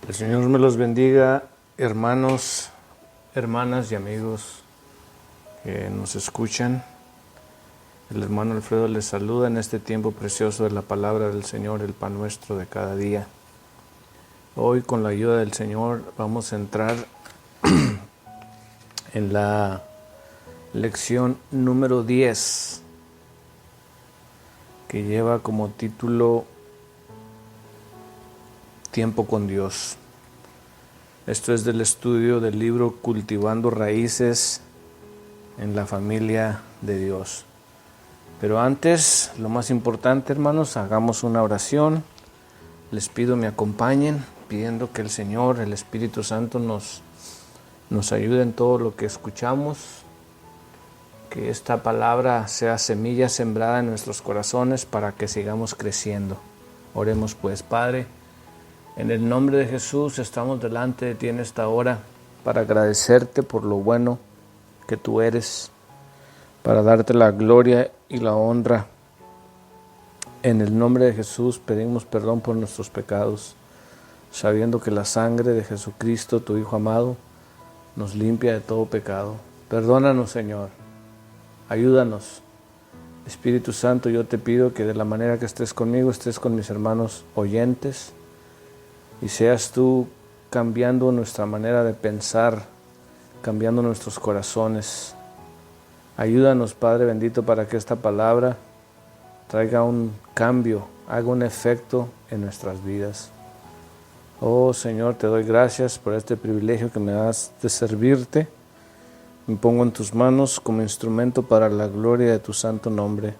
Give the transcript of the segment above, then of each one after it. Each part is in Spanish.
El Señor me los bendiga, hermanos, hermanas y amigos que nos escuchan. El hermano Alfredo les saluda en este tiempo precioso de la palabra del Señor, el pan nuestro de cada día. Hoy, con la ayuda del Señor, vamos a entrar en la lección número 10, que lleva como título Tiempo con Dios. Esto es del estudio del libro Cultivando Raíces en la Familia de Dios. Pero antes, lo más importante, hermanos, hagamos una oración. Les pido me acompañen, pidiendo que el Señor, el Espíritu Santo, nos ayude en todo lo que escuchamos. Que esta palabra sea semilla sembrada en nuestros corazones para que sigamos creciendo. Oremos pues, Padre. En el nombre de Jesús estamos delante de ti en esta hora para agradecerte por lo bueno que tú eres, para darte la gloria y la honra. En el nombre de Jesús pedimos perdón por nuestros pecados, sabiendo que la sangre de Jesucristo, tu Hijo amado, nos limpia de todo pecado. Perdónanos, Señor, ayúdanos. Espíritu Santo, yo te pido que de la manera que estés conmigo, estés con mis hermanos oyentes, y seas tú cambiando nuestra manera de pensar, cambiando nuestros corazones. Ayúdanos, Padre bendito, para que esta palabra traiga un cambio, haga un efecto en nuestras vidas. Oh Señor, te doy gracias por este privilegio que me das de servirte. Me pongo en tus manos como instrumento para la gloria de tu santo nombre.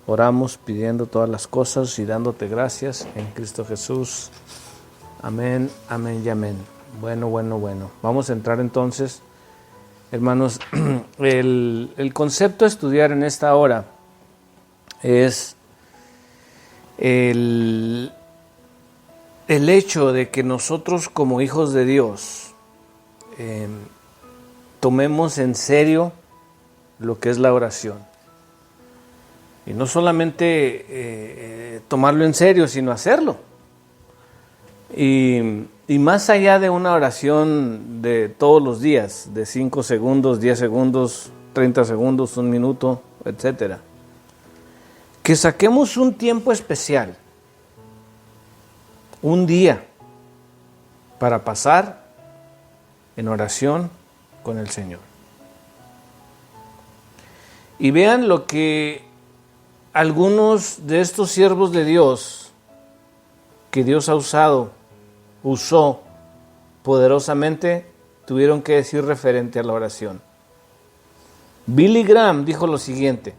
Oramos pidiendo todas las cosas y dándote gracias en Cristo Jesús. Amén, amén y amén. Bueno. Vamos a entrar entonces, hermanos. El concepto a estudiar en esta hora es el hecho de que nosotros como hijos de Dios tomemos en serio lo que es la oración. Y no solamente tomarlo en serio, sino hacerlo. Y más allá de una oración de todos los días, de 5 segundos, 10 segundos, 30 segundos, 1 minuto, etc. Que saquemos un tiempo especial, un día, para pasar en oración con el Señor. Y vean lo que algunos de estos siervos de Dios, que Dios usó poderosamente, tuvieron que decir referente a la oración. Billy Graham dijo lo siguiente: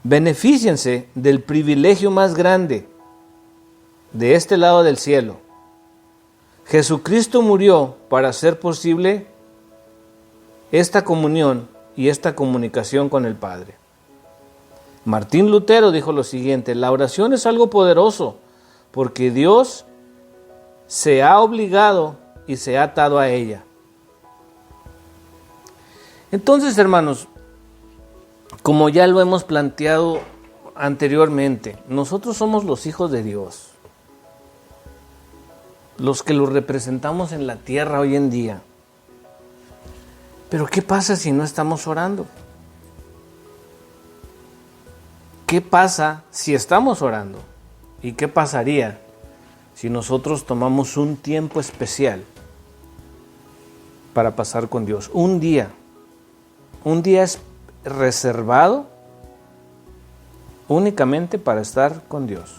benefíciense del privilegio más grande de este lado del cielo. Jesucristo murió para hacer posible esta comunión y esta comunicación con el Padre. Martín Lutero dijo lo siguiente: la oración es algo poderoso porque Dios se ha obligado y se ha atado a ella. Entonces, hermanos, como ya lo hemos planteado anteriormente, nosotros somos los hijos de Dios, los que lo representamos en la tierra hoy en día. Pero ¿qué pasa si no estamos orando? ¿Qué pasa si estamos orando? ¿Y qué pasaría si nosotros tomamos un tiempo especial para pasar con Dios? Un día es reservado únicamente para estar con Dios.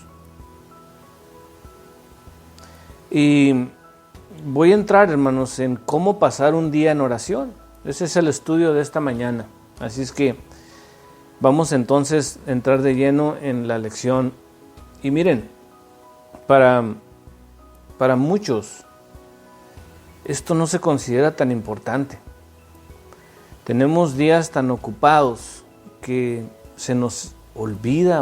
Y voy a entrar, hermanos, en cómo pasar un día en oración. Ese es el estudio de esta mañana. Así es que vamos entonces a entrar de lleno en la lección. Y miren, para muchos esto no se considera tan importante. Tenemos días tan ocupados que se nos olvida,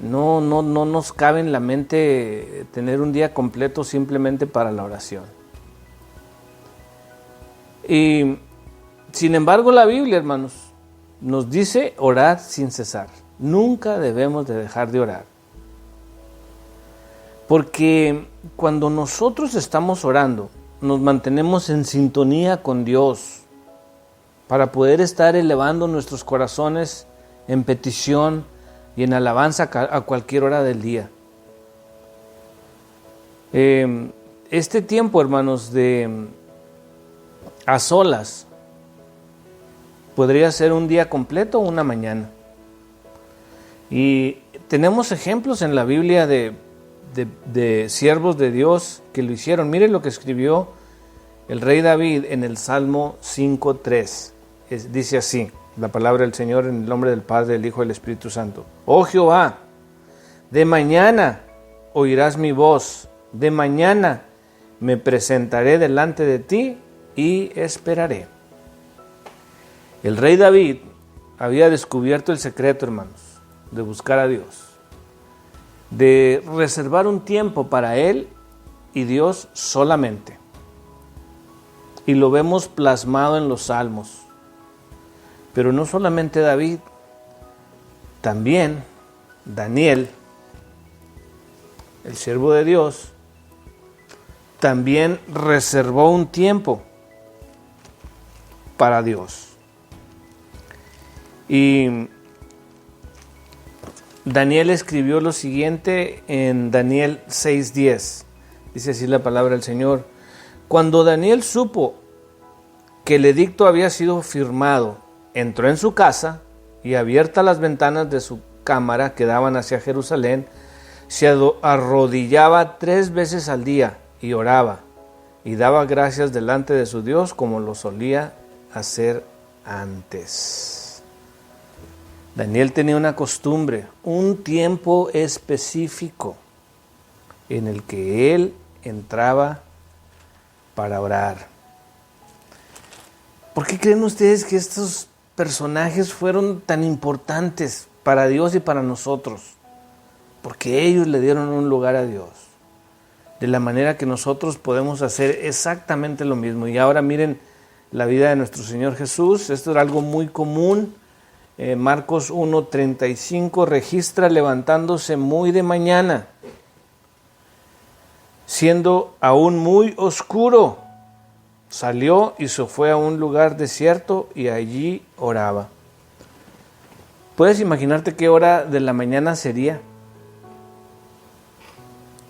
no nos cabe en la mente tener un día completo simplemente para la oración. Y sin embargo, la Biblia, hermanos, nos dice orar sin cesar. Nunca debemos de dejar de orar. Porque cuando nosotros estamos orando, nos mantenemos en sintonía con Dios para poder estar elevando nuestros corazones en petición y en alabanza a cualquier hora del día. Este tiempo, hermanos, de a solas, podría ser un día completo o una mañana. Y tenemos ejemplos en la Biblia de siervos de Dios que lo hicieron. Miren lo que escribió el rey David en el Salmo 5:3. Dice así, la palabra del Señor en el nombre del Padre, del Hijo y del Espíritu Santo. Oh Jehová, de mañana oirás mi voz, de mañana me presentaré delante de ti y esperaré. El rey David había descubierto el secreto, hermanos, de buscar a Dios, de reservar un tiempo para Él y Dios solamente. Y lo vemos plasmado en los Salmos. Pero no solamente David, también Daniel, el siervo de Dios, también reservó un tiempo para Dios. Y Daniel escribió lo siguiente en Daniel 6:10. Dice así la palabra del Señor. Cuando Daniel supo que el edicto había sido firmado, entró en su casa y, abiertas las ventanas de su cámara que daban hacia Jerusalén, se arrodillaba 3 veces al día y oraba y daba gracias delante de su Dios como lo solía hacer antes. Daniel tenía una costumbre, un tiempo específico en el que él entraba para orar. ¿Por qué creen ustedes que estos personajes fueron tan importantes para Dios y para nosotros? Porque ellos le dieron un lugar a Dios, de la manera que nosotros podemos hacer exactamente lo mismo. Y ahora miren la vida de nuestro Señor Jesús. Esto era algo muy común. Marcos 1:35 registra levantándose muy de mañana, siendo aún muy oscuro, salió y se fue a un lugar desierto y allí oraba. ¿Puedes imaginarte qué hora de la mañana sería?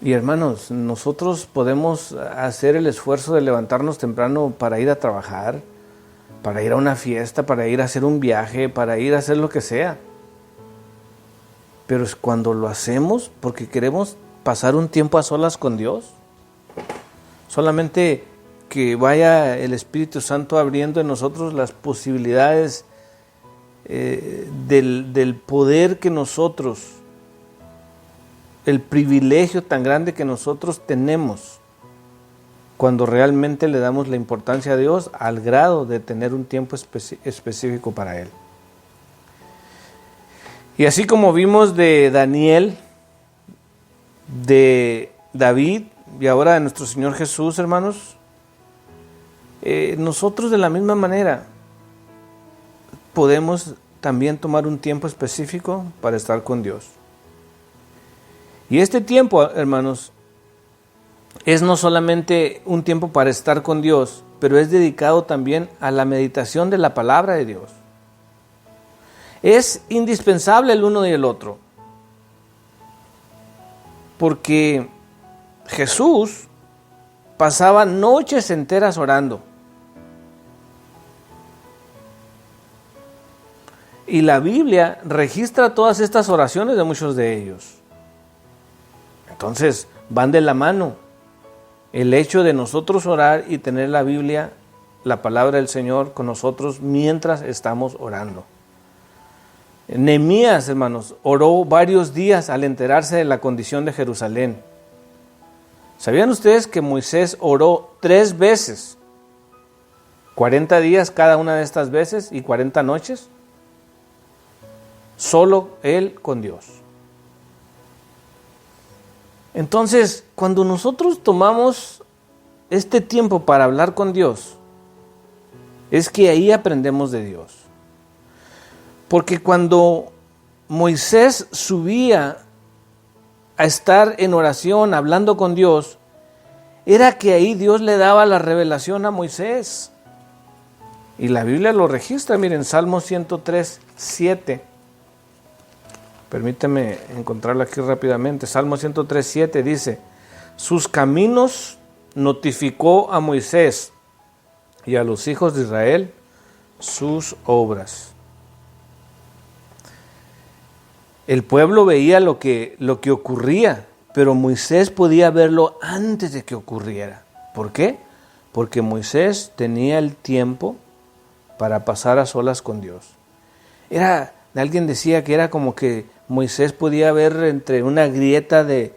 Y hermanos, nosotros podemos hacer el esfuerzo de levantarnos temprano para ir a trabajar, para ir a una fiesta, para ir a hacer un viaje, para ir a hacer lo que sea. Pero es cuando lo hacemos porque queremos pasar un tiempo a solas con Dios. Solamente que vaya el Espíritu Santo abriendo en nosotros las posibilidades del poder que nosotros, el privilegio tan grande que nosotros tenemos cuando realmente le damos la importancia a Dios al grado de tener un tiempo específico para Él. Y así como vimos de Daniel, de David y ahora de nuestro Señor Jesús, hermanos, nosotros de la misma manera podemos también tomar un tiempo específico para estar con Dios. Y este tiempo, hermanos, es no solamente un tiempo para estar con Dios, pero es dedicado también a la meditación de la palabra de Dios. Es indispensable el uno y el otro, porque Jesús pasaba noches enteras orando. Y la Biblia registra todas estas oraciones de muchos de ellos. Entonces, van de la mano. El hecho de nosotros orar y tener la Biblia, la palabra del Señor, con nosotros mientras estamos orando. Nehemías, hermanos, oró varios días al enterarse de la condición de Jerusalén. ¿Sabían ustedes que Moisés oró 3 veces? 40 días cada una de estas veces y 40 noches. Solo él con Dios. Entonces, cuando nosotros tomamos este tiempo para hablar con Dios, es que ahí aprendemos de Dios. Porque cuando Moisés subía a estar en oración, hablando con Dios, era que ahí Dios le daba la revelación a Moisés. Y la Biblia lo registra, miren, Salmo 103, 7. Permíteme encontrarlo aquí rápidamente. Salmo 103, 7 dice: sus caminos notificó a Moisés y a los hijos de Israel sus obras. El pueblo veía lo que ocurría, pero Moisés podía verlo antes de que ocurriera. ¿Por qué? Porque Moisés tenía el tiempo para pasar a solas con Dios. Alguien decía que era como que Moisés podía ver entre una grieta de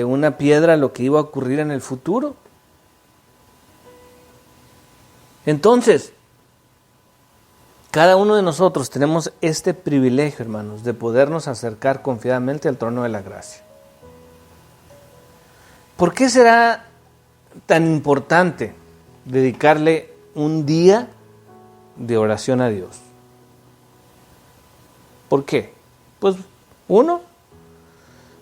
una piedra lo que iba a ocurrir en el futuro. Entonces, cada uno de nosotros tenemos este privilegio, hermanos, de podernos acercar confiadamente al trono de la gracia. ¿Por qué será tan importante dedicarle un día de oración a Dios? ¿Por qué? Pues, uno,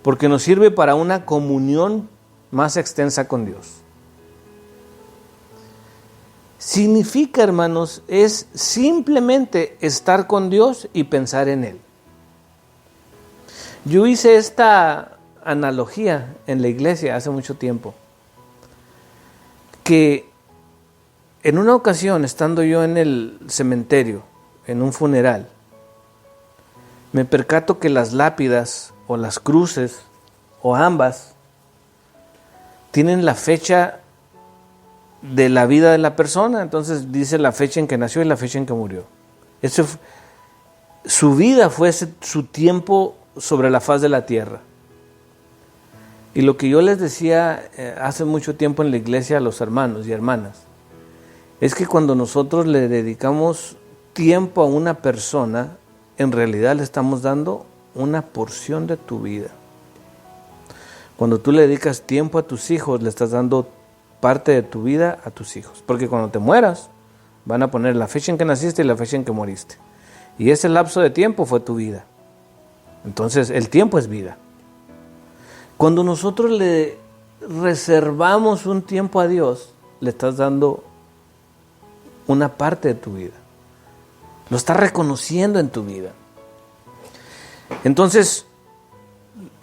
porque nos sirve para una comunión más extensa con Dios. Significa, hermanos, es simplemente estar con Dios y pensar en Él. Yo hice esta analogía en la iglesia hace mucho tiempo, que en una ocasión, estando yo en el cementerio, en un funeral, me percato que las lápidas o las cruces, o ambas, tienen la fecha de la vida de la persona. Entonces dice la fecha en que nació y la fecha en que murió. Su vida fue su tiempo sobre la faz de la tierra. Y lo que yo les decía hace mucho tiempo en la iglesia a los hermanos y hermanas, es que cuando nosotros le dedicamos tiempo a una persona, en realidad le estamos dando una porción de tu vida. Cuando tú le dedicas tiempo a tus hijos, le estás dando parte de tu vida a tus hijos. Porque cuando te mueras, van a poner la fecha en que naciste y la fecha en que moriste. Y ese lapso de tiempo fue tu vida. Entonces, el tiempo es vida. Cuando nosotros le reservamos un tiempo a Dios, le estás dando una parte de tu vida. Lo estás reconociendo en tu vida. Entonces,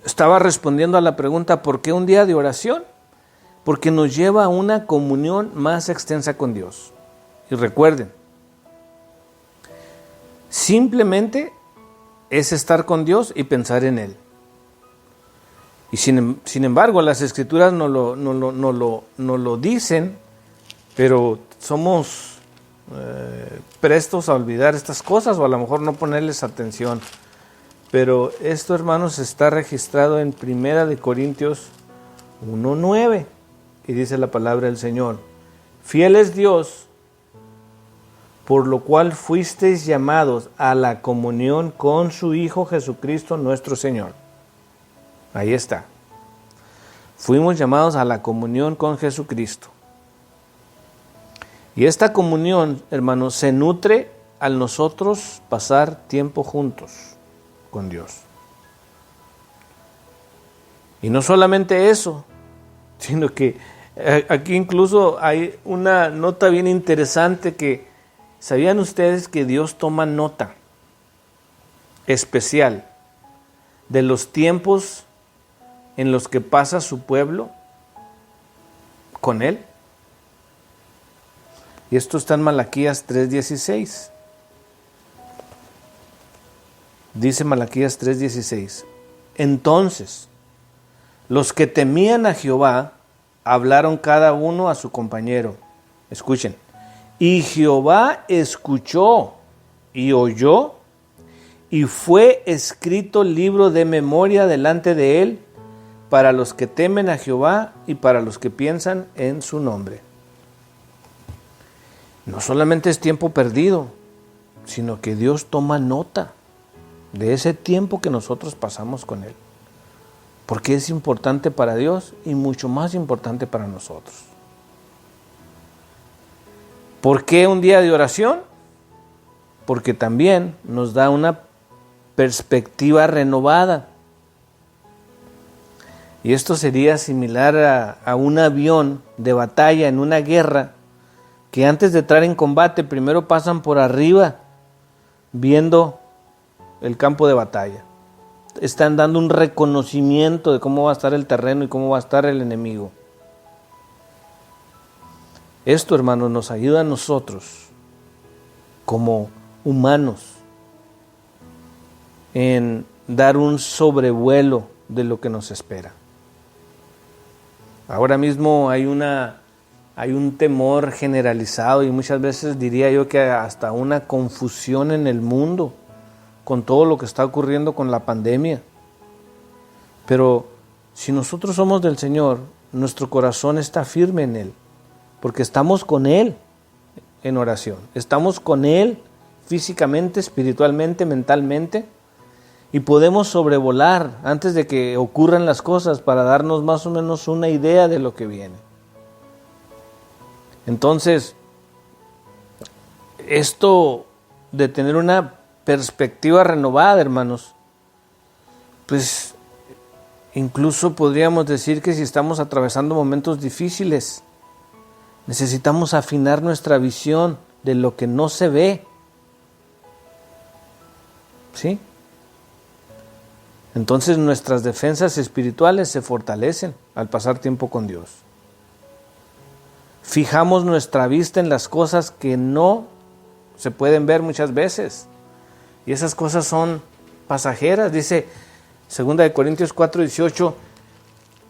estaba respondiendo a la pregunta, ¿por qué un día de oración? Porque nos lleva a una comunión más extensa con Dios. Y recuerden, simplemente es estar con Dios y pensar en Él. Y sin embargo, las Escrituras no lo dicen, pero somos prestos a olvidar estas cosas o a lo mejor no ponerles atención. Pero esto, hermanos, está registrado en 1 Corintios 1:9 y dice la palabra del Señor: fiel es Dios, por lo cual fuisteis llamados a la comunión con su Hijo Jesucristo nuestro Señor. Ahí está. Fuimos llamados a la comunión con Jesucristo. Y esta comunión, hermanos, se nutre al nosotros pasar tiempo juntos con Dios. Y no solamente eso, sino que aquí incluso hay una nota bien interesante que, ¿sabían ustedes que Dios toma nota especial de los tiempos en los que pasa su pueblo con Él? Y esto está en Malaquías 3:16. Dice Malaquías 3:16: entonces, los que temían a Jehová hablaron cada uno a su compañero. Escuchen. Y Jehová escuchó y oyó, y fue escrito libro de memoria delante de él para los que temen a Jehová y para los que piensan en su nombre. No solamente es tiempo perdido, sino que Dios toma nota de ese tiempo que nosotros pasamos con Él. Porque es importante para Dios y mucho más importante para nosotros. ¿Por qué un día de oración? Porque también nos da una perspectiva renovada. Y esto sería similar a un avión de batalla en una guerra, que antes de entrar en combate primero pasan por arriba viendo el campo de batalla. Están dando un reconocimiento de cómo va a estar el terreno y cómo va a estar el enemigo. Esto, hermanos, nos ayuda a nosotros como humanos en dar un sobrevuelo de lo que nos espera. Ahora mismo hay un temor generalizado y muchas veces diría yo que hasta una confusión en el mundo con todo lo que está ocurriendo con la pandemia. Pero si nosotros somos del Señor, nuestro corazón está firme en Él, porque estamos con Él en oración, estamos con Él físicamente, espiritualmente, mentalmente, y podemos sobrevolar antes de que ocurran las cosas para darnos más o menos una idea de lo que viene. Entonces, esto de tener una perspectiva renovada, hermanos, pues incluso podríamos decir que si estamos atravesando momentos difíciles, necesitamos afinar nuestra visión de lo que no se ve. ¿Sí? Entonces nuestras defensas espirituales se fortalecen al pasar tiempo con Dios. Fijamos nuestra vista en las cosas que no se pueden ver muchas veces. Y esas cosas son pasajeras. Dice 2 Corintios 4:18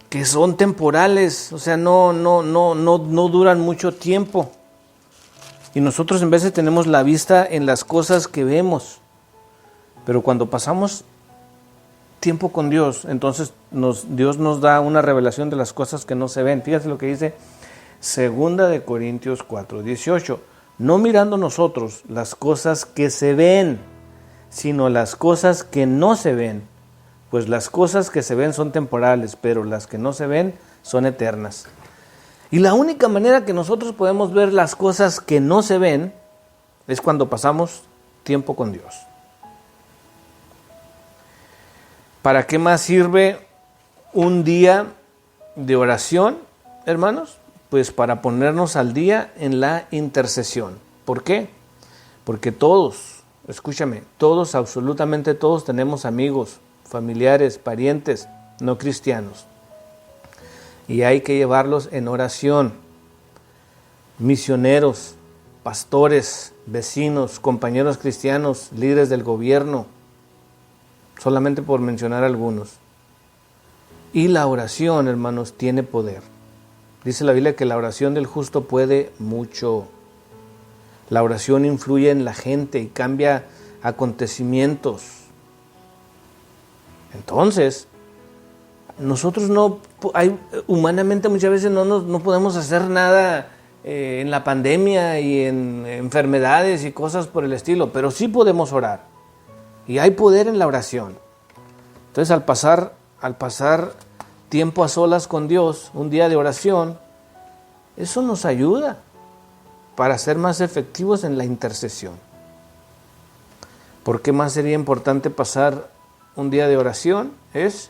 que son temporales, o sea, no duran mucho tiempo. Y nosotros en veces tenemos la vista en las cosas que vemos. Pero cuando pasamos tiempo con Dios, entonces Dios nos da una revelación de las cosas que no se ven. Fíjate lo que dice 2 Corintios 4:18. No mirando nosotros las cosas que se ven, sino las cosas que no se ven. Pues las cosas que se ven son temporales, pero las que no se ven son eternas. Y la única manera que nosotros podemos ver las cosas que no se ven es cuando pasamos tiempo con Dios. ¿Para qué más sirve un día de oración, hermanos? Pues para ponernos al día en la intercesión. ¿Por qué? Porque todos, escúchame, todos, absolutamente todos tenemos amigos, familiares, parientes no cristianos. Y hay que llevarlos en oración. Misioneros, pastores, vecinos, compañeros cristianos, líderes del gobierno, solamente por mencionar algunos. Y la oración, hermanos, tiene poder. Dice la Biblia que la oración del justo puede mucho. La oración influye en la gente y cambia acontecimientos. Entonces, nosotros humanamente muchas veces no podemos hacer nada en la pandemia y en enfermedades y cosas por el estilo, pero sí podemos orar. Y hay poder en la oración. Entonces, al pasar tiempo a solas con Dios, un día de oración, eso nos ayuda para ser más efectivos en la intercesión. ¿Por qué más sería importante pasar un día de oración? Es,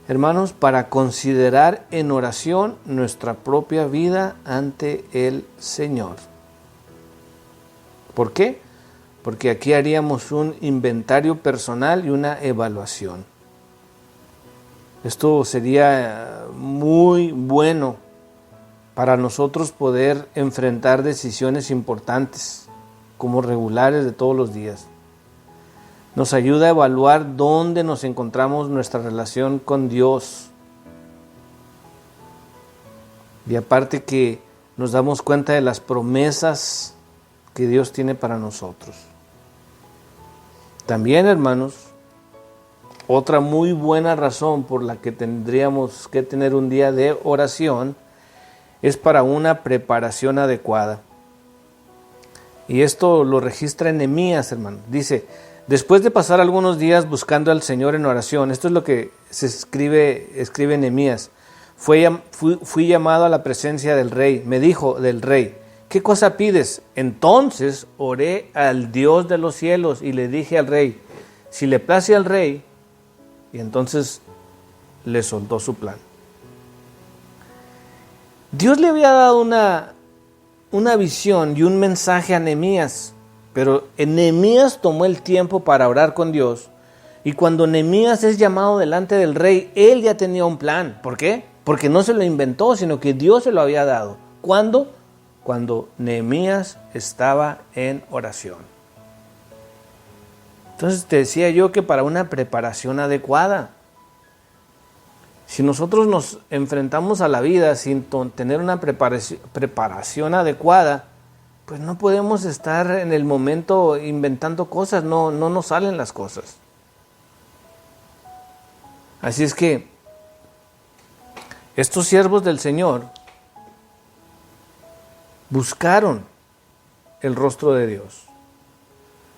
hermanos, para considerar en oración nuestra propia vida ante el Señor. ¿Por qué? Porque aquí haríamos un inventario personal y una evaluación. Esto sería muy bueno para nosotros poder enfrentar decisiones importantes, como regulares de todos los días. Nos ayuda a evaluar dónde nos encontramos nuestra relación con Dios. Y aparte que nos damos cuenta de las promesas que Dios tiene para nosotros. También, hermanos, otra muy buena razón por la que tendríamos que tener un día de oración es para una preparación adecuada. Y esto lo registra en Nehemías, hermano. Dice, después de pasar algunos días buscando al Señor en oración, esto es lo que se escribe en Nehemías, fui llamado a la presencia del rey. Me dijo del rey, ¿qué cosa pides? Entonces oré al Dios de los cielos y le dije al rey, si le place al rey, y entonces le soltó su plan. Dios le había dado una visión y un mensaje a Nehemías, pero Nehemías tomó el tiempo para orar con Dios, y cuando Nehemías es llamado delante del rey, él ya tenía un plan. ¿Por qué? Porque no se lo inventó, sino que Dios se lo había dado. ¿Cuándo? Cuando Nehemías estaba en oración. Entonces te decía yo que para una preparación adecuada, si nosotros nos enfrentamos a la vida sin tener una preparación adecuada, pues no podemos estar en el momento inventando cosas, no nos salen las cosas. Así es que estos siervos del Señor buscaron el rostro de Dios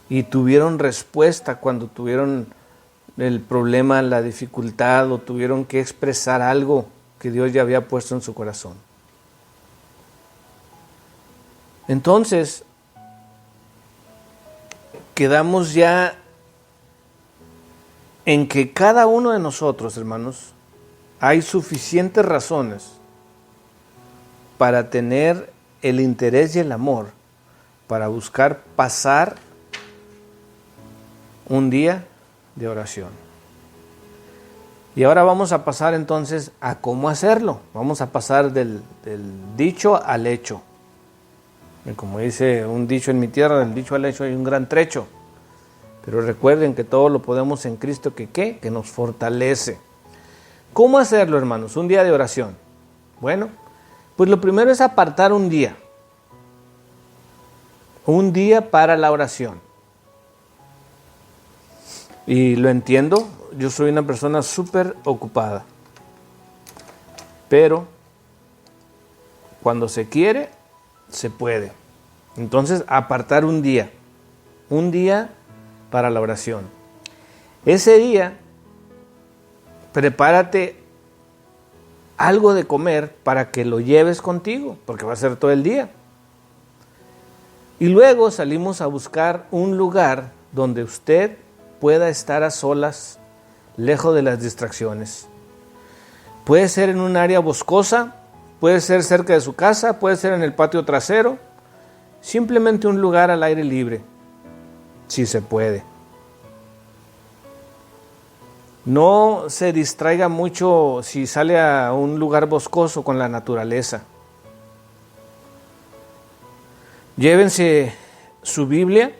y tuvieron respuesta cuando tuvieron el problema, la dificultad, o tuvieron que expresar algo que Dios ya había puesto en su corazón. Entonces, quedamos ya en que cada uno de nosotros, hermanos, hay suficientes razones para tener el interés y el amor para buscar pasar un día de oración. Y ahora vamos a pasar entonces a cómo hacerlo. Vamos a pasar del dicho al hecho. Y como dice un dicho en mi tierra, del dicho al hecho hay un gran trecho. Pero recuerden que todo lo podemos en Cristo que nos fortalece. ¿Cómo hacerlo, hermanos? Un día de oración. Bueno, pues lo primero es apartar un día. Un día para la oración. Y lo entiendo, yo soy una persona súper ocupada. Pero cuando se quiere, se puede. Entonces, apartar un día para la oración. Ese día, prepárate algo de comer para que lo lleves contigo, porque va a ser todo el día. Y luego salimos a buscar un lugar donde usted pueda estar a solas, lejos de las distracciones. Puede ser en un área boscosa, puede ser cerca de su casa, puede ser en el patio trasero, simplemente un lugar al aire libre, si se puede. No se distraiga mucho si sale a un lugar boscoso con la naturaleza. Llévense su Biblia,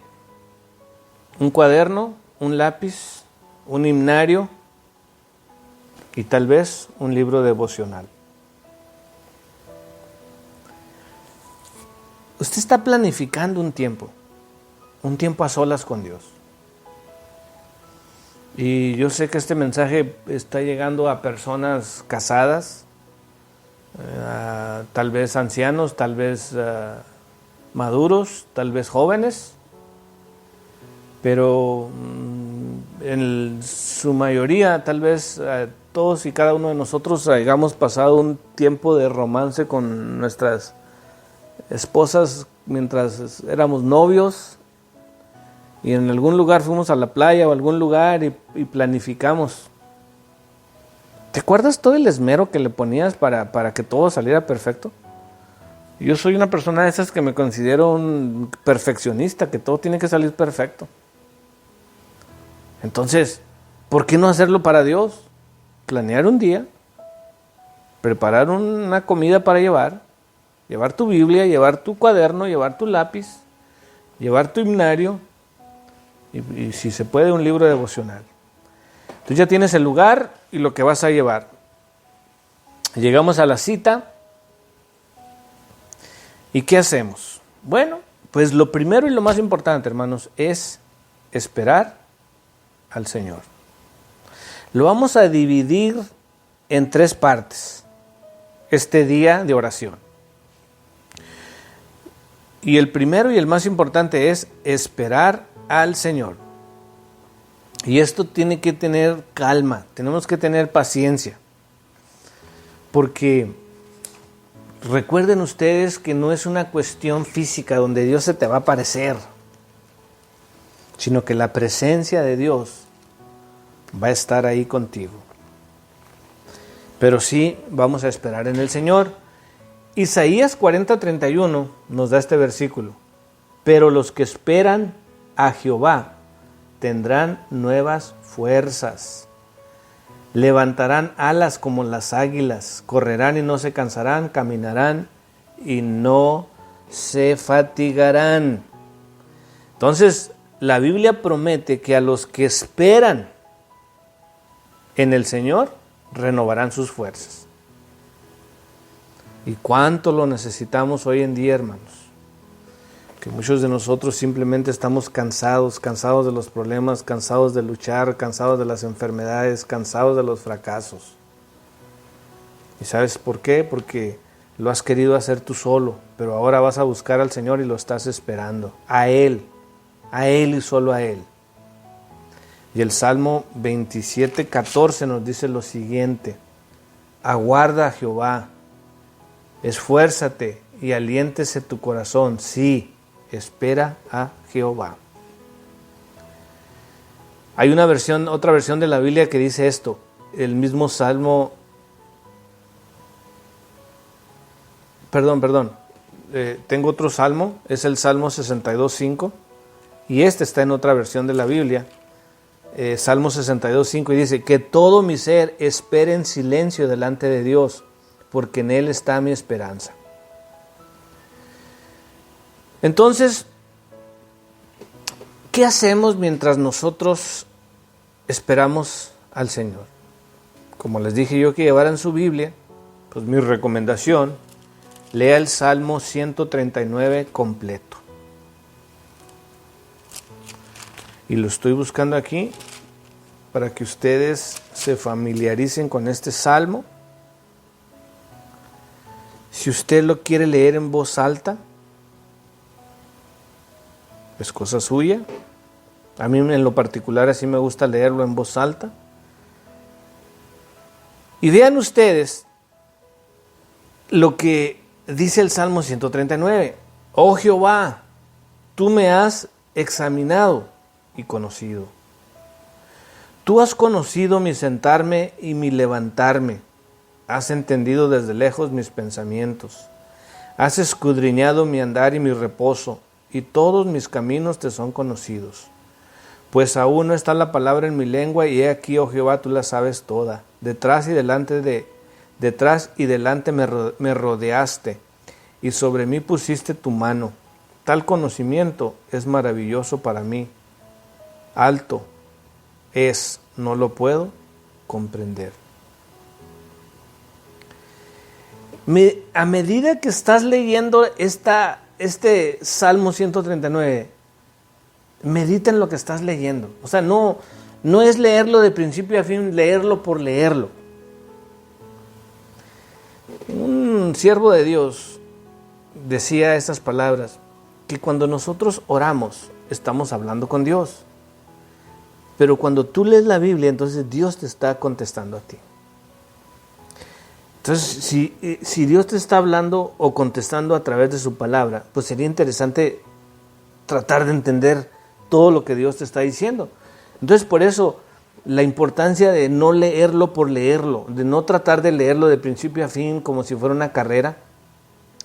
un cuaderno, un lápiz, un himnario y tal vez un libro devocional. Usted está planificando un tiempo a solas con Dios. Y yo sé que este mensaje está llegando a personas casadas, tal vez ancianos, tal vez maduros, tal vez jóvenes, pero en su mayoría, tal vez todos y cada uno de nosotros hayamos pasado un tiempo de romance con nuestras esposas mientras éramos novios, y en algún lugar fuimos a la playa o algún lugar y planificamos. ¿Te acuerdas todo el esmero que le ponías para que todo saliera perfecto? Yo soy una persona de esas que me considero un perfeccionista, que todo tiene que salir perfecto. Entonces, ¿por qué no hacerlo para Dios? Planear un día, preparar una comida para llevar tu Biblia, llevar tu cuaderno, llevar tu lápiz, llevar tu himnario y si se puede un libro devocional. Entonces ya tienes el lugar y lo que vas a llevar. Llegamos a la cita. ¿Y qué hacemos? Bueno, pues lo primero y lo más importante, hermanos, es esperar al Señor. Lo vamos a dividir en 3 partes, este día de oración. Y el primero y el más importante es esperar al Señor. Y esto tiene que tener calma, tenemos que tener paciencia. Porque recuerden ustedes que no es una cuestión física donde Dios se te va a aparecer, sino que la presencia de Dios va a estar ahí contigo. pero sí vamos a esperar en el Señor. Isaías 40:31 nos da este versículo. Pero los que esperan a Jehová tendrán nuevas fuerzas. Levantarán alas como las águilas, correrán y no se cansarán, caminarán y no se fatigarán. Entonces, la Biblia promete que a los que esperan en el Señor, renovarán sus fuerzas. ¿Y cuánto lo necesitamos hoy en día, hermanos? Que muchos de nosotros simplemente estamos cansados de los problemas, cansados de luchar, cansados de las enfermedades, cansados de los fracasos. ¿Y sabes por qué? Porque lo has querido hacer tú solo, pero ahora vas a buscar al Señor y lo estás esperando. A Él y solo a Él. Y el Salmo 27:14 nos dice lo siguiente: aguarda a Jehová, esfuérzate y aliéntese tu corazón. Sí, espera a Jehová. Hay otra versión de la Biblia que dice esto, el mismo Salmo, tengo otro Salmo, es el Salmo 62:5, y este está en otra versión de la Biblia, Salmo 62:5, y dice: que todo mi ser espere en silencio delante de Dios, porque en Él está mi esperanza. Entonces, ¿qué hacemos mientras nosotros esperamos al Señor? Como les dije yo que llevaran su Biblia, pues mi recomendación, lea el Salmo 139 completo. Y lo estoy buscando aquí para que ustedes se familiaricen con este salmo. Si usted lo quiere leer en voz alta, es cosa suya. A mí en lo particular así me gusta leerlo en voz alta. Y vean ustedes lo que dice el Salmo 139. Oh Jehová, tú me has examinado y conocido. Tú has conocido mi sentarme y mi levantarme. Has entendido desde lejos mis pensamientos. Has escudriñado mi andar y mi reposo, y todos mis caminos te son conocidos. Pues aún no está la palabra en mi lengua, y he aquí, oh Jehová, tú la sabes toda. Detrás y delante me rodeaste, y sobre mí pusiste tu mano. Tal conocimiento es maravilloso para mí. Alto es, no lo puedo comprender. A medida que estás leyendo este Salmo 139, medita en lo que estás leyendo. O sea, no es leerlo de principio a fin, leerlo por leerlo. Un siervo de Dios decía estas palabras, que cuando nosotros oramos, estamos hablando con Dios. Pero cuando tú lees la Biblia, entonces Dios te está contestando a ti. Entonces, si Dios te está hablando o contestando a través de su palabra, pues sería interesante tratar de entender todo lo que Dios te está diciendo. Entonces, por eso, la importancia de no leerlo por leerlo, de no tratar de leerlo de principio a fin como si fuera una carrera,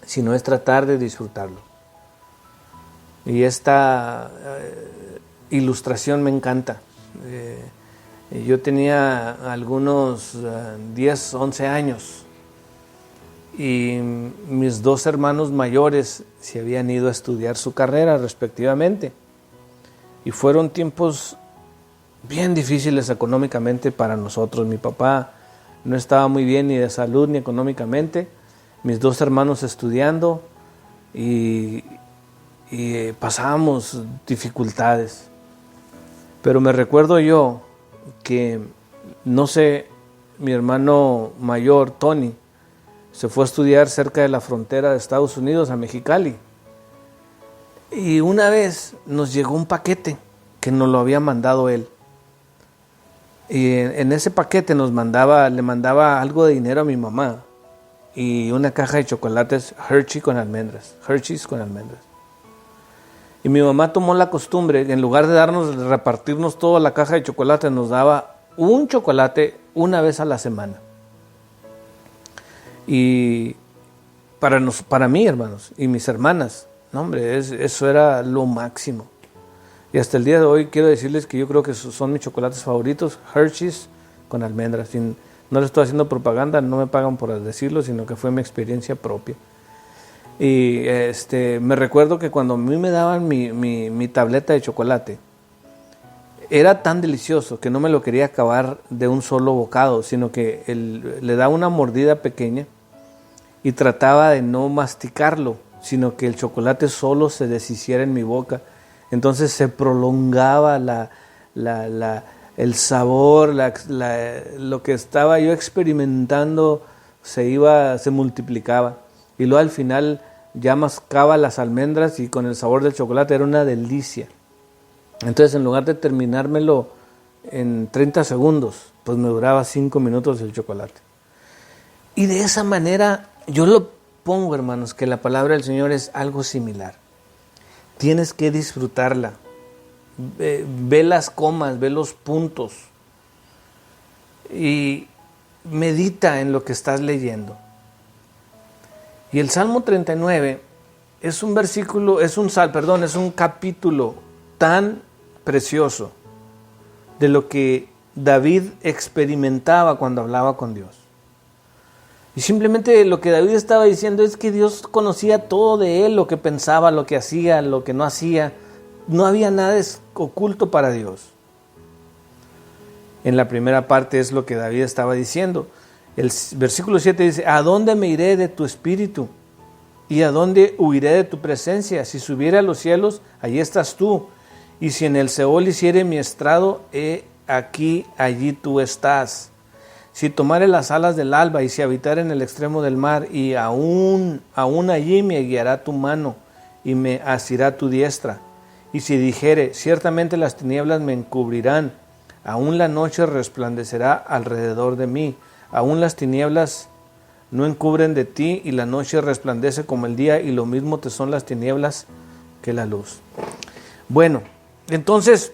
sino es tratar de disfrutarlo. Y esta ilustración me encanta. Yo tenía algunos 10, 11 años y mis dos hermanos mayores se habían ido a estudiar su carrera respectivamente, y fueron tiempos bien difíciles económicamente para nosotros. Mi papá no estaba muy bien ni de salud ni económicamente, mis dos hermanos estudiando y pasábamos dificultades. Pero me recuerdo yo que, no sé, mi hermano mayor, Tony, se fue a estudiar cerca de la frontera de Estados Unidos, a Mexicali. Y una vez nos llegó un paquete que nos lo había mandado él. Y en ese paquete le mandaba algo de dinero a mi mamá y una caja de chocolates Hershey's con almendras. Y mi mamá tomó la costumbre, en lugar de repartirnos toda la caja de chocolate, nos daba un chocolate una vez a la semana. Y para mí, hermanos, y mis hermanas, no hombre, eso era lo máximo. Y hasta el día de hoy quiero decirles que yo creo que son mis chocolates favoritos, Hershey's con almendras. No les estoy haciendo propaganda, no me pagan por decirlo, sino que fue mi experiencia propia. Y me recuerdo que cuando a mí me daban mi tableta de chocolate, era tan delicioso que no me lo quería acabar de un solo bocado, sino que le daba una mordida pequeña y trataba de no masticarlo, sino que el chocolate solo se deshiciera en mi boca. Entonces se prolongaba el sabor, lo que estaba yo experimentando se multiplicaba. Y luego al final ya mascaba las almendras y con el sabor del chocolate era una delicia. Entonces en lugar de terminármelo en 30 segundos, pues me duraba 5 minutos el chocolate. Y de esa manera yo lo pongo, hermanos, que la palabra del Señor es algo similar. Tienes que disfrutarla. Ve las comas, ve los puntos y medita en lo que estás leyendo. Y el Salmo 39 es un capítulo tan precioso de lo que David experimentaba cuando hablaba con Dios. Y simplemente lo que David estaba diciendo es que Dios conocía todo de él, lo que pensaba, lo que hacía, lo que no hacía. No había nada oculto para Dios. En la primera parte es lo que David estaba diciendo. El versículo 7 dice: ¿a dónde me iré de tu espíritu? ¿Y a dónde huiré de tu presencia? Si subiere a los cielos, allí estás tú. Y si en el Seol hiciere mi estrado, allí tú estás. Si tomare las alas del alba y si habitare en el extremo del mar, y aún allí me guiará tu mano y me asirá tu diestra. Y si dijere: ciertamente las tinieblas me encubrirán, aún la noche resplandecerá alrededor de mí. Aún las tinieblas no encubren de ti, y la noche resplandece como el día, y lo mismo te son las tinieblas que la luz. Bueno, entonces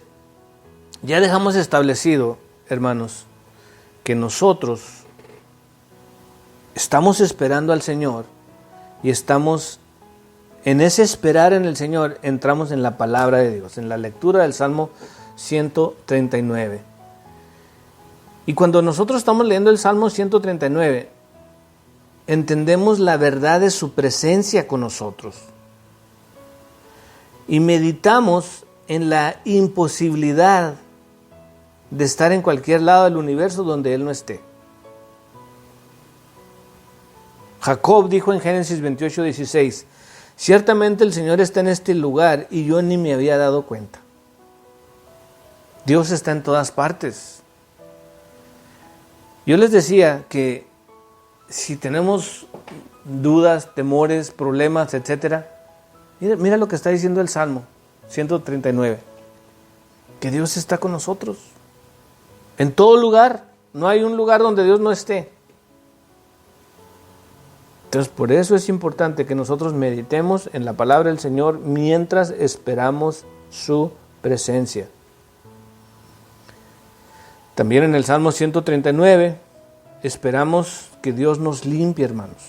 ya dejamos establecido, hermanos, que nosotros estamos esperando al Señor y estamos en ese esperar en el Señor, entramos en la palabra de Dios, en la lectura del Salmo 139. Y cuando nosotros estamos leyendo el Salmo 139, entendemos la verdad de su presencia con nosotros. Y meditamos en la imposibilidad de estar en cualquier lado del universo donde Él no esté. Jacob dijo en Génesis 28:16: ciertamente el Señor está en este lugar y yo ni me había dado cuenta. Dios está en todas partes. Yo les decía que si tenemos dudas, temores, problemas, etc., mira lo que está diciendo el Salmo 139, que Dios está con nosotros. En todo lugar, no hay un lugar donde Dios no esté. Entonces, por eso es importante que nosotros meditemos en la palabra del Señor mientras esperamos su presencia. También en el Salmo 139 esperamos que Dios nos limpie, hermanos.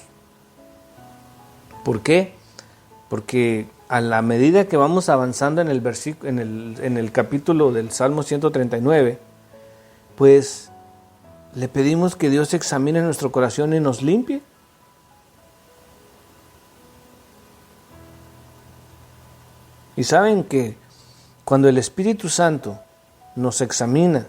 ¿Por qué? Porque a la medida que vamos avanzando en el capítulo del Salmo 139, pues le pedimos que Dios examine nuestro corazón y nos limpie. Y saben que cuando el Espíritu Santo nos examina,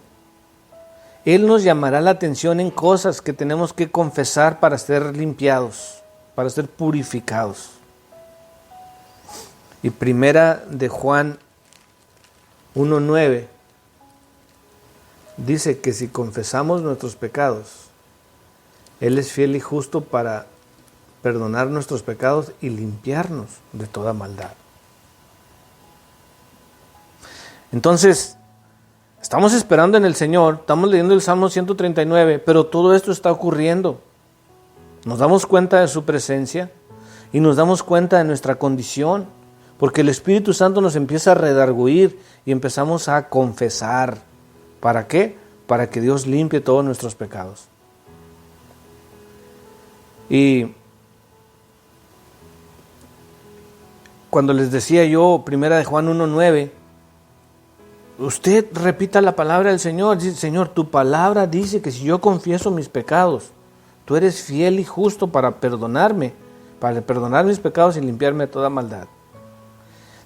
Él nos llamará la atención en cosas que tenemos que confesar para ser limpiados, para ser purificados. Y primera de Juan 1:9 dice que si confesamos nuestros pecados, Él es fiel y justo para perdonar nuestros pecados y limpiarnos de toda maldad. Entonces, estamos esperando en el Señor, estamos leyendo el Salmo 139, pero todo esto está ocurriendo. Nos damos cuenta de su presencia y nos damos cuenta de nuestra condición, porque el Espíritu Santo nos empieza a redarguir y empezamos a confesar. ¿Para qué? Para que Dios limpie todos nuestros pecados. Y cuando les decía yo, primera de Juan 1:9, usted repita la palabra del Señor. Dice, Señor, tu palabra dice que si yo confieso mis pecados, tú eres fiel y justo para perdonarme, para perdonar mis pecados y limpiarme de toda maldad.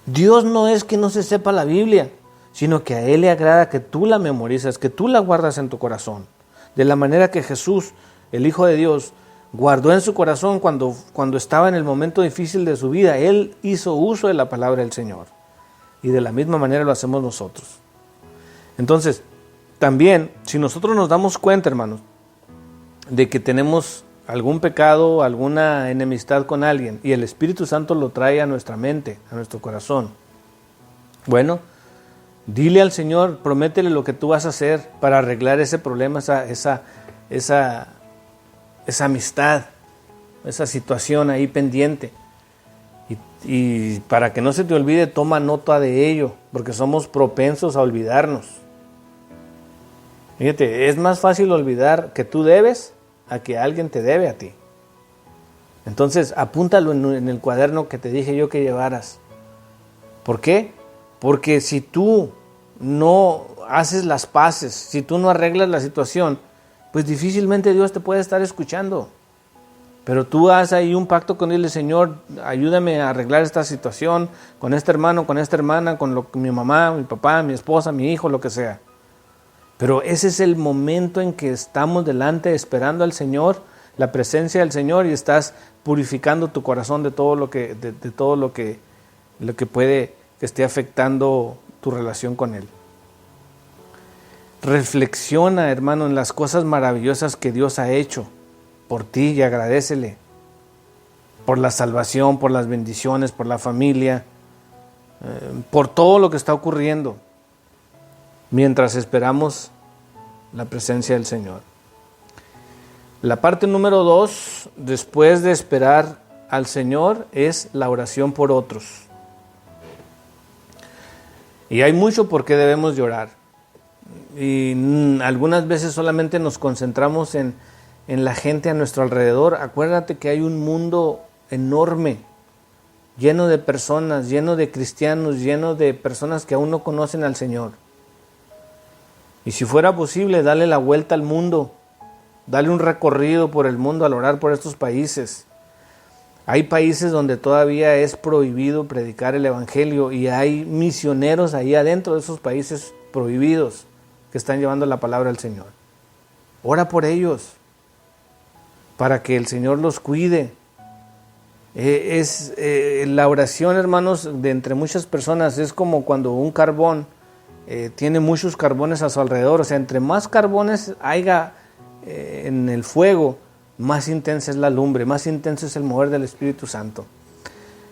Dios no es que no se sepa la Biblia, sino que a Él le agrada que tú la memorizas, que tú la guardas en tu corazón. De la manera que Jesús, el Hijo de Dios, guardó en su corazón cuando estaba en el momento difícil de su vida. Él hizo uso de la palabra del Señor. Y de la misma manera lo hacemos nosotros. Entonces, también, si nosotros nos damos cuenta, hermanos, de que tenemos algún pecado, alguna enemistad con alguien, y el Espíritu Santo lo trae a nuestra mente, a nuestro corazón, bueno, dile al Señor, prométele lo que tú vas a hacer para arreglar ese problema, esa amistad, esa situación ahí pendiente. Y para que no se te olvide, toma nota de ello, porque somos propensos a olvidarnos. Fíjate, es más fácil olvidar que tú debes a que alguien te debe a ti. Entonces, apúntalo en el cuaderno que te dije yo que llevaras. ¿Por qué? Porque si tú no haces las paces, si tú no arreglas la situación, pues difícilmente Dios te puede estar escuchando. Pero tú haz ahí un pacto con Él, Señor, ayúdame a arreglar esta situación con este hermano, con esta hermana, con mi mamá, mi papá, mi esposa, mi hijo, lo que sea. Pero ese es el momento en que estamos delante esperando al Señor, la presencia del Señor, y estás purificando tu corazón de todo lo que, de todo lo que puede que esté afectando tu relación con Él. Reflexiona, hermano, en las cosas maravillosas que Dios ha hecho por ti y agradécele por la salvación, por las bendiciones, por la familia, por todo lo que está ocurriendo mientras esperamos la presencia del Señor. La parte número 2, después de esperar al Señor, es la oración por otros. Y hay mucho por qué debemos de orar. Y algunas veces solamente nos concentramos en la gente a nuestro alrededor. Acuérdate que hay un mundo enorme, lleno de personas, lleno de cristianos, lleno de personas que aún no conocen al Señor. Y si fuera posible, dale la vuelta al mundo, dale un recorrido por el mundo al orar por estos países. Hay países donde todavía es prohibido predicar el Evangelio y hay misioneros ahí adentro de esos países prohibidos que están llevando la palabra al Señor. Ora por ellos, para que el Señor los cuide. La oración, hermanos, de entre muchas personas es como cuando un carbón tiene muchos carbones a su alrededor. O sea, entre más carbones haya en el fuego, más intensa es la lumbre, más intenso es el mover del Espíritu Santo.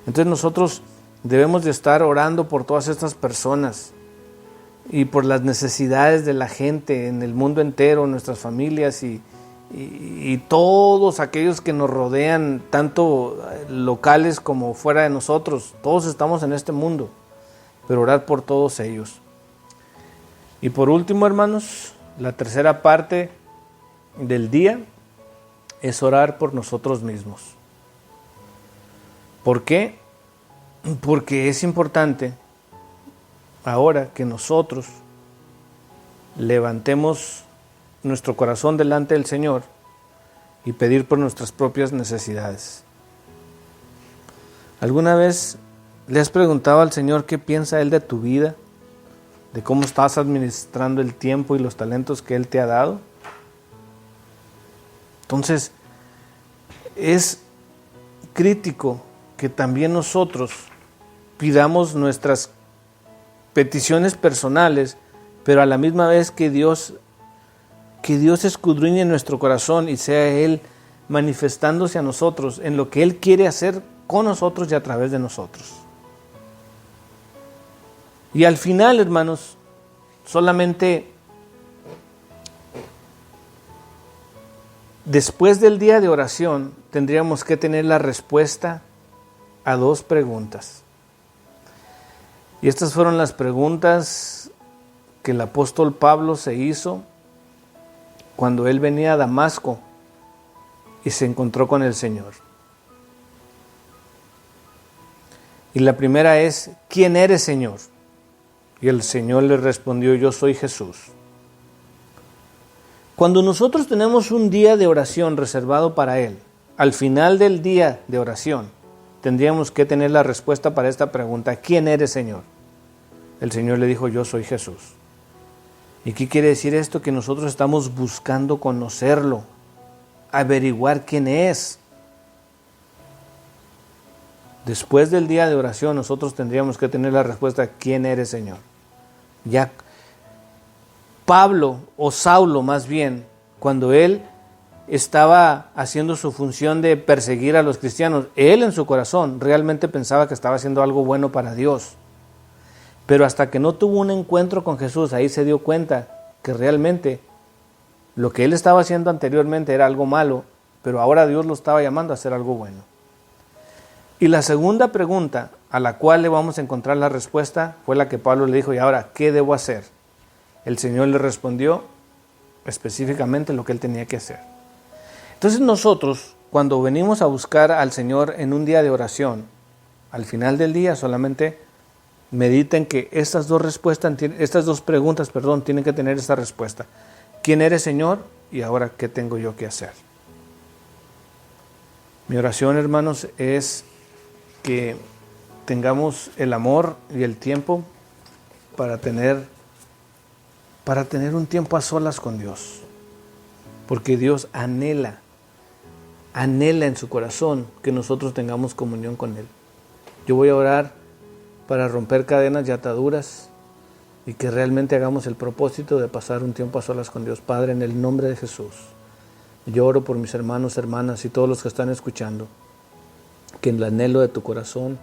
Entonces nosotros debemos de estar orando por todas estas personas y por las necesidades de la gente en el mundo entero, nuestras familias y todos aquellos que nos rodean, tanto locales como fuera de nosotros. Todos estamos en este mundo, pero orar por todos ellos. Y por último, hermanos, la tercera parte del día es orar por nosotros mismos. ¿Por qué? Porque es importante ahora que nosotros levantemos nuestro corazón delante del Señor y pedir por nuestras propias necesidades. ¿Alguna vez le has preguntado al Señor qué piensa Él de tu vida? ¿De cómo estás administrando el tiempo y los talentos que Él te ha dado? Entonces, es crítico que también nosotros pidamos nuestras peticiones personales, pero a la misma vez que Dios escudriñe nuestro corazón y sea Él manifestándose a nosotros en lo que Él quiere hacer con nosotros y a través de nosotros. Y al final, hermanos, solamente después del día de oración tendríamos que tener la respuesta a 2 preguntas. Y estas fueron las preguntas que el apóstol Pablo se hizo cuando él venía a Damasco y se encontró con el Señor. Y la primera es, ¿quién eres, Señor? Y el Señor le respondió, yo soy Jesús. Cuando nosotros tenemos un día de oración reservado para Él, al final del día de oración, tendríamos que tener la respuesta para esta pregunta, ¿quién eres, Señor? El Señor le dijo, yo soy Jesús. ¿Y qué quiere decir esto? Que nosotros estamos buscando conocerlo, averiguar quién es. Después del día de oración, nosotros tendríamos que tener la respuesta, ¿quién eres, Señor? Ya Pablo, o Saulo más bien, cuando él estaba haciendo su función de perseguir a los cristianos, él en su corazón realmente pensaba que estaba haciendo algo bueno para Dios. Pero hasta que no tuvo un encuentro con Jesús, ahí se dio cuenta que realmente lo que él estaba haciendo anteriormente era algo malo, pero ahora Dios lo estaba llamando a hacer algo bueno. Y la segunda pregunta a la cual le vamos a encontrar la respuesta fue la que Pablo le dijo, y ahora, ¿qué debo hacer? El Señor le respondió específicamente lo que él tenía que hacer. Entonces nosotros, cuando venimos a buscar al Señor en un día de oración, al final del día solamente mediten que estas dos preguntas, tienen que tener esta respuesta. ¿Quién eres, Señor? Y ahora, ¿qué tengo yo que hacer? Mi oración, hermanos, es que tengamos el amor y el tiempo para tener un tiempo a solas con Dios. Porque Dios anhela en su corazón que nosotros tengamos comunión con Él. Yo voy a orar para romper cadenas y ataduras y que realmente hagamos el propósito de pasar un tiempo a solas con Dios. Padre, en el nombre de Jesús, yo oro por mis hermanos, hermanas y todos los que están escuchando, que el anhelo de tu corazón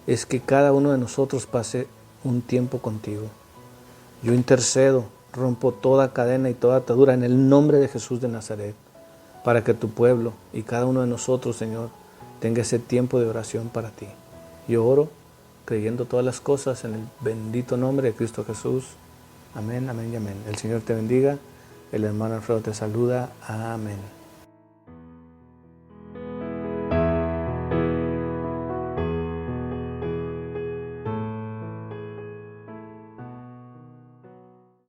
es que cada uno de nosotros pase un tiempo contigo. Yo intercedo, rompo toda cadena y toda atadura en el nombre de Jesús de Nazaret, para que tu pueblo y cada uno de nosotros, Señor, tenga ese tiempo de oración para ti. Yo oro creyendo todas las cosas en el bendito nombre de Cristo Jesús. Amén, amén y amén. El Señor te bendiga. El hermano Alfredo te saluda. Amén.